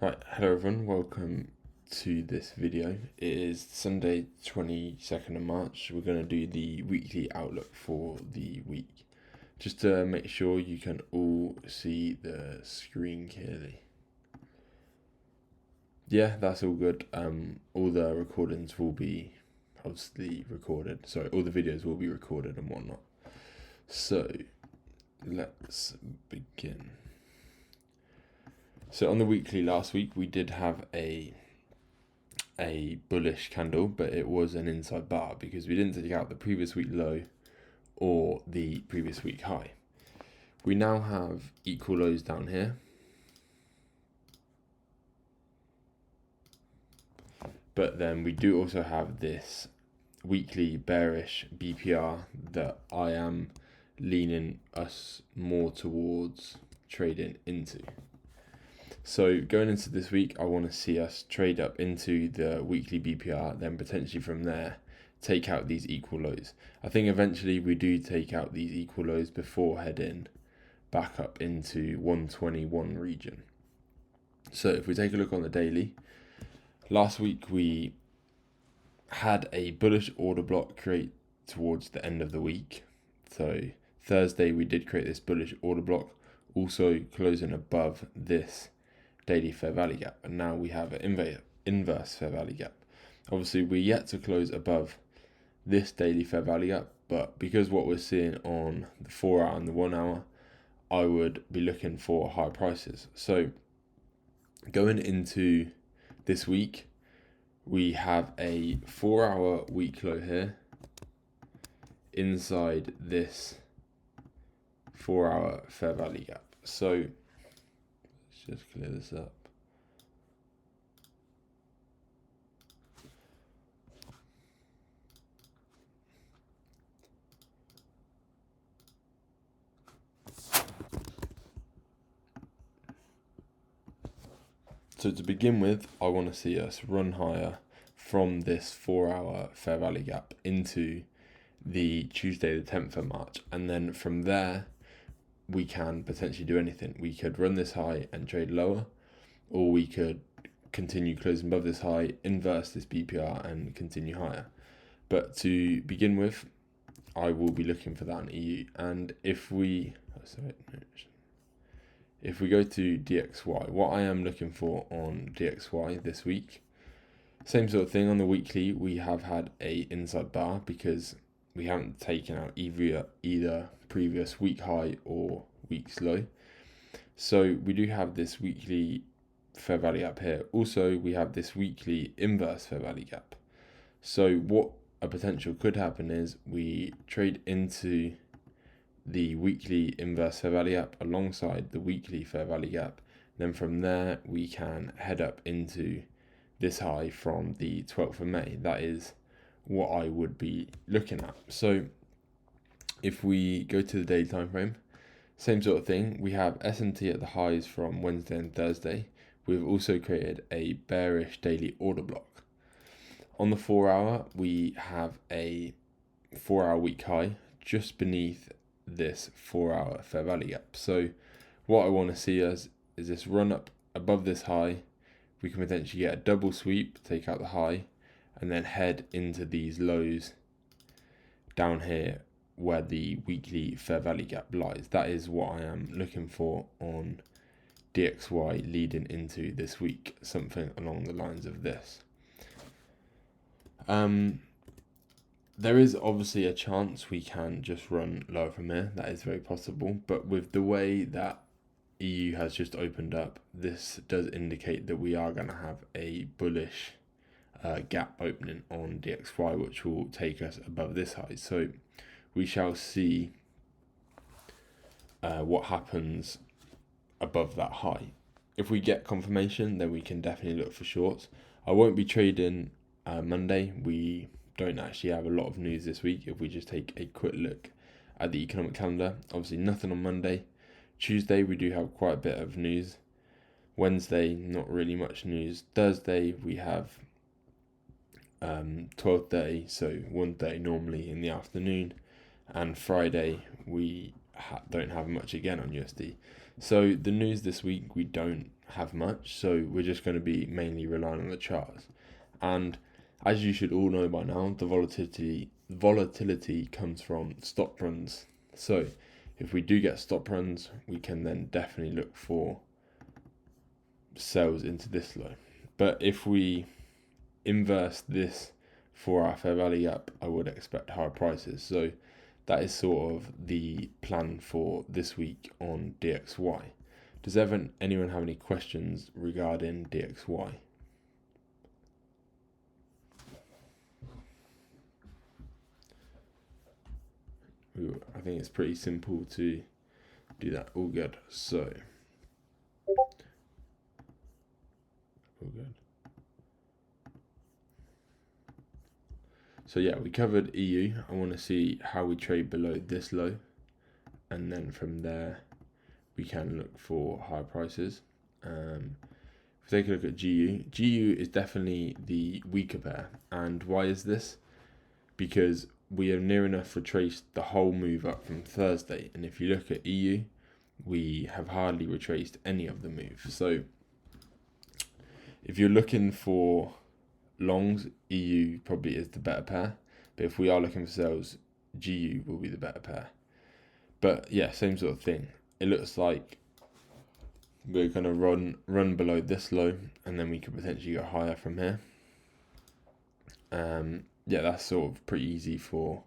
Right, hello everyone, welcome to this video. It is Sunday 22nd of March. We're going to do the weekly outlook for the week. Just to make sure you can all see the screen clearly. Yeah, that's all good. All the recordings will be obviously recorded. Sorry, all the videos will be recorded and whatnot. So, let's begin. So on the weekly last week, we did have a bullish candle, but it was an inside bar because we didn't take out the previous week low or the previous week high. We now have equal lows down here, but then we do also have this weekly bearish BPR that I am leaning us more towards trading into. So going into this week, I want to see us trade up into the weekly BPR, then potentially from there take out these equal lows. I think eventually we do take out these equal lows before heading back up into 121 region. So if we take a look on the daily, last week we had a bullish order block create towards the end of the week. So Thursday we did create this bullish order block, also closing above this daily fair value gap, and now we have an inverse fair value gap. Obviously we're yet to close above this daily fair value gap, but because what we're seeing on the 4 hour and the 1 hour, I would be looking for higher prices. So going into this week, we have a 4 hour week low here inside this 4 hour fair value gap. So let's just clear this up. So to begin with, I want to see us run higher from this 4 hour fair value gap into the Tuesday the 10th of March, and then from there we can potentially do anything. We could run this high and trade lower, or we could continue closing above this high, inverse this BPR and continue higher. But to begin with, I will be looking for that in EU. And if we go to DXY, what I am looking for on DXY this week, same sort of thing. On the weekly, we have had a inside bar because we haven't taken out either previous week high or week's low. So we do have this weekly fair value gap here. Also, we have this weekly inverse fair value gap. So what a potential could happen is we trade into the weekly inverse fair value gap alongside the weekly fair value gap. Then from there, we can head up into this high from the 12th of May. That is what I would be looking at. So if we go to the daily time frame, same sort of thing. We have S&T at the highs from Wednesday and Thursday. We've also created a bearish daily order block. On the 4 hour, we have a 4 hour week high just beneath this 4 hour fair value gap. So what I want to see is this run up above this high. We can potentially get a double sweep, take out the high, and then head into these lows down here where the weekly fair value gap lies. That is what I am looking for on DXY leading into this week, something along the lines of this. There is obviously a chance we can just run lower from here. That is very possible, but with the way that EU has just opened up, this does indicate that we are going to have a bullish gap opening on DXY, which will take us above this high. So we shall see what happens above that high. If we get confirmation, then we can definitely look for shorts. I won't be trading Monday. We don't actually have a lot of news this week. If we just take a quick look at the economic calendar, obviously nothing on Monday. Tuesday we do have quite a bit of news. Wednesday, not really much news. Thursday we have 12:30, so 1:30 normally in the afternoon, and Friday we don't have much again on USD. So the news this week, we don't have much, so we're just going to be mainly relying on the charts. And as you should all know by now, the volatility comes from stop runs. So if we do get stop runs, we can then definitely look for sells into this low. But if we inverse this for our fair value gap, I would expect higher prices. So that is sort of the plan for this week on DXY. Does anyone have any questions regarding DXY? I think it's pretty simple to do that. All good. So, all good. So yeah, we covered EU. I want to see how we trade below this low, and then from there we can look for higher prices. If we take a look at GU is definitely the weaker pair. And why is this? Because we have near enough retraced the whole move up from Thursday. And if you look at EU, we have hardly retraced any of the moves. So if you're looking for longs, EU probably is the better pair. But if we are looking for sells, GU will be the better pair. But yeah, same sort of thing. It looks like we're going to run below this low, and then we could potentially go higher from here. Yeah, that's sort of pretty easy for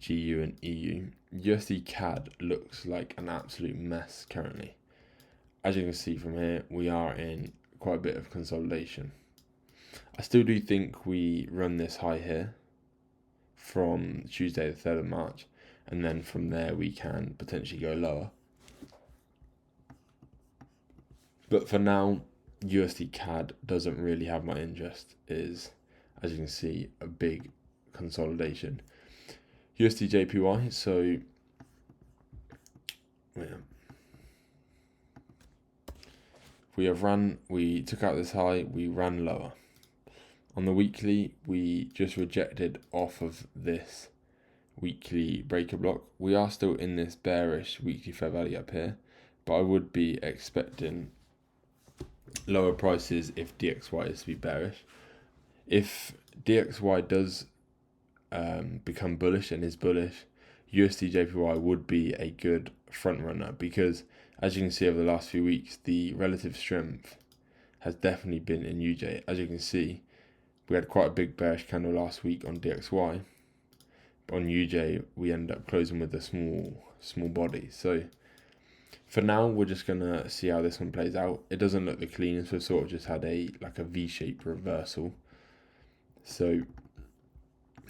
GU and EU. USD CAD looks like an absolute mess currently. As you can see from here, we are in quite a bit of consolidation. I still do think we run this high here from Tuesday the 3rd of March, and then from there we can potentially go lower. But for now, USD CAD doesn't really have my interest. Is, as you can see, a big consolidation. USD JPY, so yeah. We took out this high, we ran lower. On the weekly, we just rejected off of this weekly breaker block. We are still in this bearish weekly fair value up here, but I would be expecting lower prices if DXY is to be bearish. If DXY does become bullish and is bullish, USD JPY would be a good front runner, because as you can see over the last few weeks, the relative strength has definitely been in UJ. As you can see, we had quite a big bearish candle last week on DXY, but on UJ we ended up closing with a small body. So for now, we're just gonna see how this one plays out. It doesn't look the cleanest. We've sort of just had a V-shaped reversal, so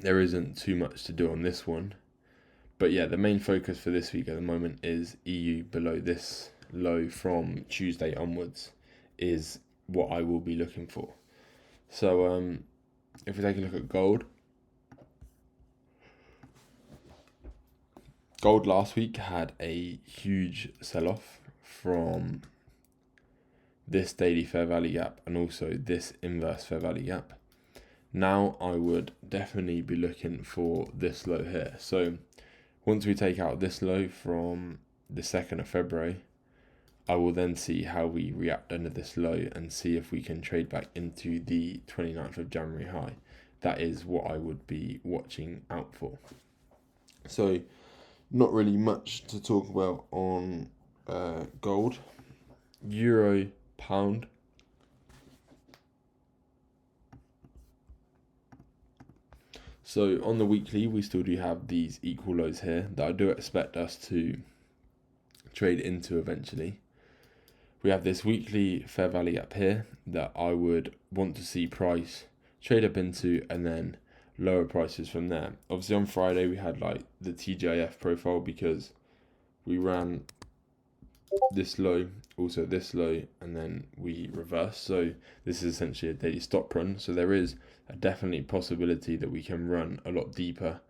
there isn't too much to do on this one. But yeah, the main focus for this week at the moment is EU below this low from Tuesday onwards is what I will be looking for. So if we take a look at gold last week had a huge sell-off from this daily fair value gap and also this inverse fair value gap. Now I would definitely be looking for this low here. So once we take out this low from the 2nd of February, I will then see how we react under this low and see if we can trade back into the 29th of January high. That is what I would be watching out for. So not really much to talk about on gold. Euro, pound. So on the weekly, we still do have these equal lows here that I do expect us to trade into eventually. We have this weekly fair value gap here that I would want to see price trade up into and then lower prices from there. Obviously on Friday we had like the TGIF profile because we ran this low, also this low, and then we reversed. So this is essentially a daily stop run. So there is a definitely possibility that we can run a lot deeper,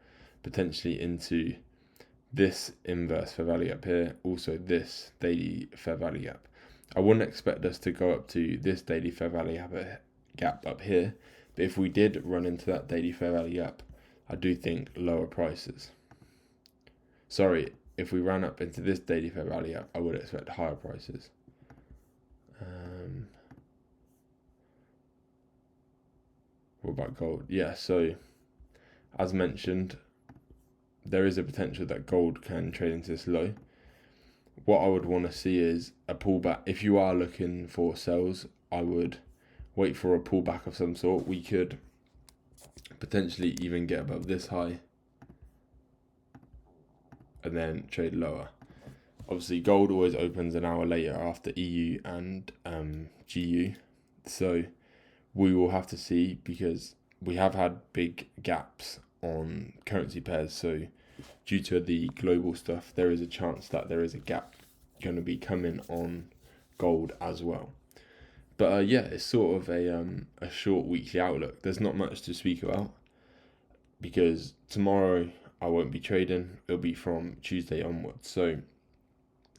potentially into this inverse fair value gap here, also this daily fair value gap. I wouldn't expect us to go up to this daily fair value gap up here, but if we did run into that daily fair value gap, I do think lower prices. Sorry, if we ran up into this daily fair value gap, I would expect higher prices. about gold. Yeah, so as mentioned, there is a potential that gold can trade into this low. What I would want to see is a pullback. If you are looking for sells, I would wait for a pullback of some sort. We could potentially even get above this high and then trade lower. Obviously, gold always opens an hour later after EU and GU. So we will have to see, because we have had big gaps on currency pairs. So due to the global stuff, there is a chance that there is a gap going to be coming on gold as well. But yeah, it's sort of a short weekly outlook. There's not much to speak about because tomorrow I won't be trading. It'll be from Tuesday onwards. So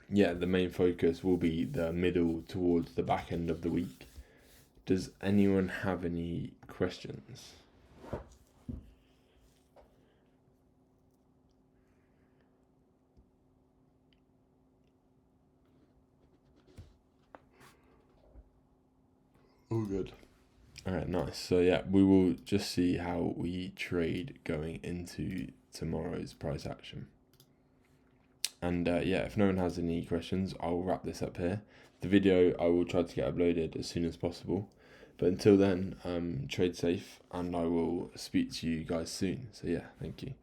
yeah, the main focus will be the middle towards the back end of the week. Does anyone have any questions? All good. Alright, nice. So yeah, we will just see how we trade going into tomorrow's price action. And yeah, if no one has any questions, I'll wrap this up here. The video I will try to get uploaded as soon as possible. But until then, trade safe, and I will speak to you guys soon. So yeah, thank you.